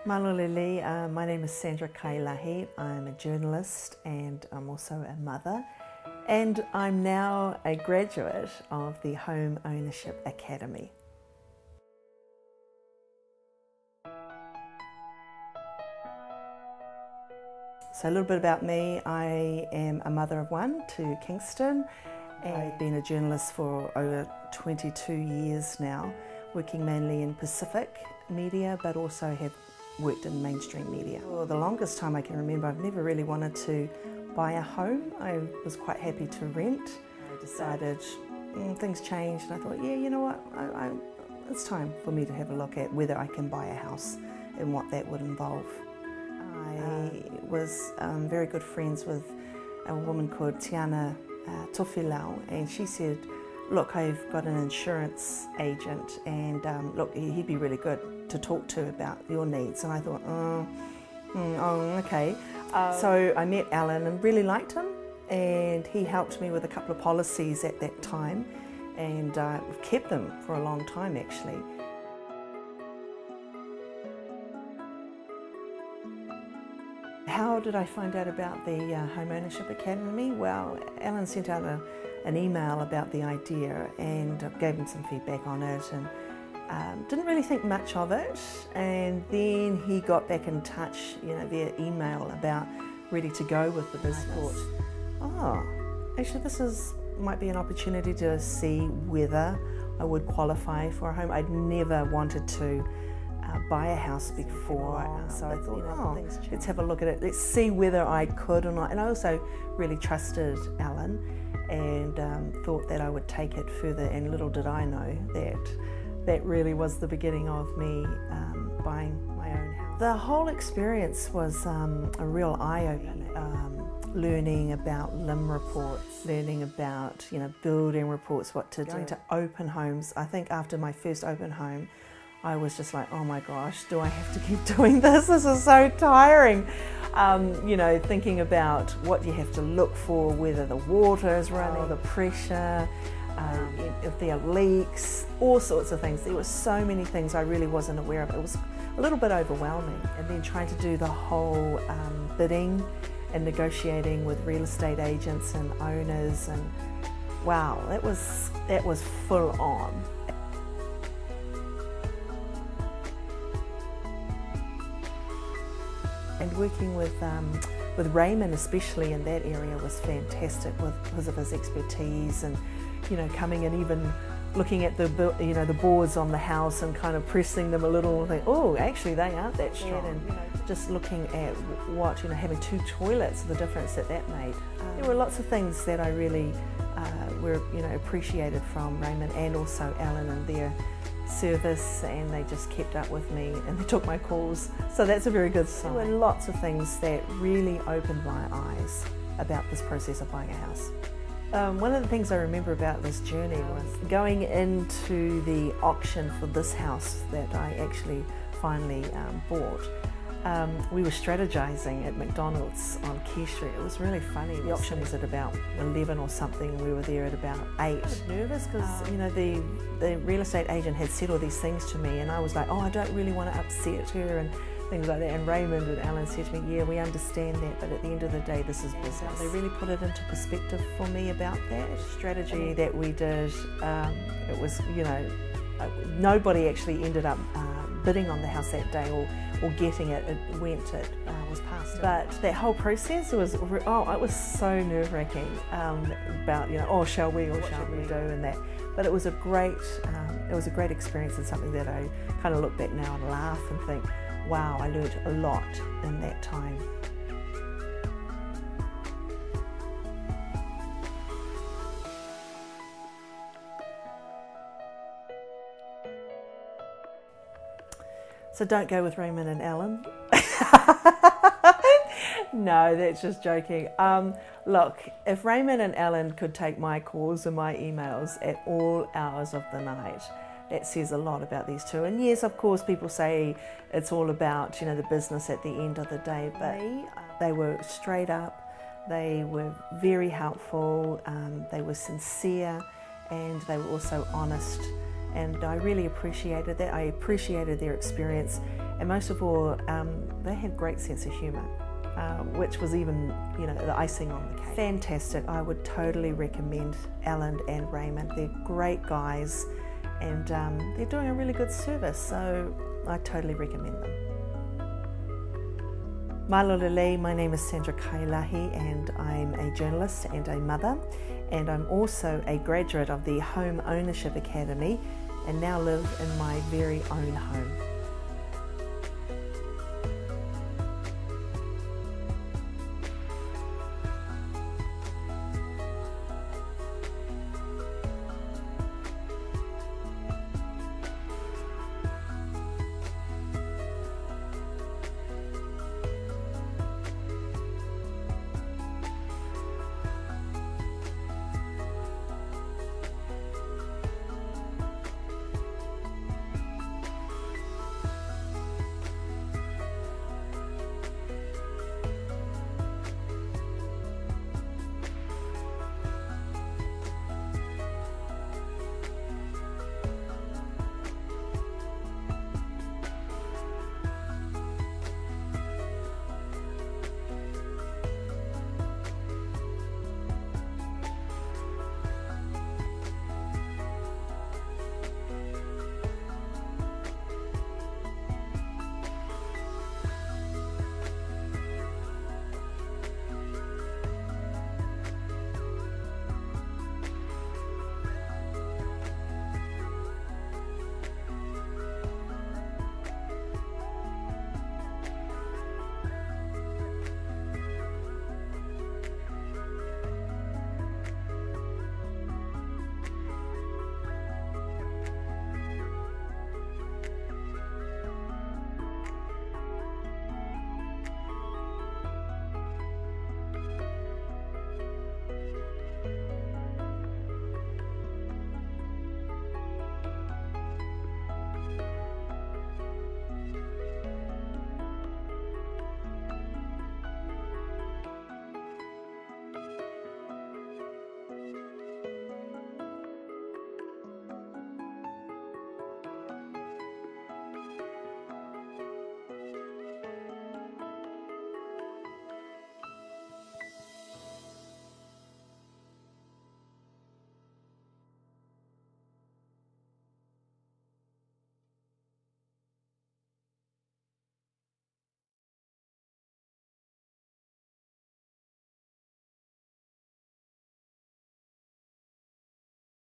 Malolele, my name is Sandra003. I'm a journalist and I'm also a mother, and I'm now a graduate of the Home Ownership Academy. So a little bit about me. I am a mother of one to Kingston. I've been a journalist for over 22 years now, working mainly in Pacific media, but also have worked in mainstream media. For the longest time I can remember, I've never really wanted to buy a home. I was quite happy to rent. I decided things changed and I thought, yeah, you know what, it's time for me to have a look at whether I can buy a house and what that would involve. I was very good friends with a woman called Tiana Tofilau, and she said, look, I've got an insurance agent and look, he'd be really good to talk to about your needs. And I thought, okay. So I met Alan and really liked him, and he helped me with a couple of policies at that time, and we've kept them for a long time actually. How did I find out about the Home Ownership Academy? Well, Alan sent out an email about the idea and gave him some feedback on it, and didn't really think much of it. And then he got back in touch, via email about ready to go with the business. I thought, oh, actually might be an opportunity to see whether I would qualify for a home. I'd never wanted to buy a house before, so I thought, let's have a look at it. Let's see whether I could or not. And I also really trusted Alan and thought that I would take it further, and little did I know that really was the beginning of me buying my own house. The whole experience was a real eye-opener. Learning about LIM reports, learning about building reports, what to do. Going to open homes. I think after my first open home, I was just like, oh my gosh, do I have to keep doing this? This is so tiring. Thinking about what you have to look for, whether the water is running, the pressure, if there are leaks, all sorts of things. There were so many things I really wasn't aware of. It was a little bit overwhelming. And then trying to do the whole bidding and negotiating with real estate agents and owners, and wow, that was full on. And working with Raymond, especially in that area, was fantastic because of his expertise, and coming and even looking at the boards on the house and kind of pressing them a little and think, oh, actually they aren't that strong. And just looking at what having two toilets, the difference that made. There were lots of things that I really appreciated from Raymond and also Alan and their service, and they just kept up with me and they took my calls, so that's a very good sign. There were lots of things that really opened my eyes about this process of buying a house. One of the things I remember about this journey was going into the auction for this house that I actually finally bought. We were strategizing at McDonald's on Key Street. It was really funny. The auction was at about 11 or something. We were there at about 8. I was nervous because the real estate agent had said all these things to me, and I was like, oh, I don't really want to upset her and things like that. And Raymond and Alan said to me, yeah, we understand that, but at the end of the day, this is business. They really put it into perspective for me about that strategy that we did. It was, nobody actually ended up bidding on the house that day or getting it. It was passed. But that whole process was, it was so nerve-wracking about, oh, shall we or shall we do, and that. But it was a great experience, and something that I kind of look back now and laugh and think, wow, I learned a lot in that time. So don't go with Raymond and Alan. No, that's just joking. Look, if Raymond and Alan could take my calls and my emails at all hours of the night, that says a lot about these two. And yes, of course, people say it's all about, the business at the end of the day, but they were straight up, they were very helpful, they were sincere, and they were also honest. And I really appreciated that. I appreciated their experience, And most of all, they had great sense of humour, which was even, the icing on the cake. Fantastic. I would totally recommend Alan and Raymond. They're great guys, and they're doing a really good service, so I totally recommend them. Malolele, my name is Sandra003 and I'm a journalist and a mother, and I'm also a graduate of the Home Ownership Academy and now live in my very own home.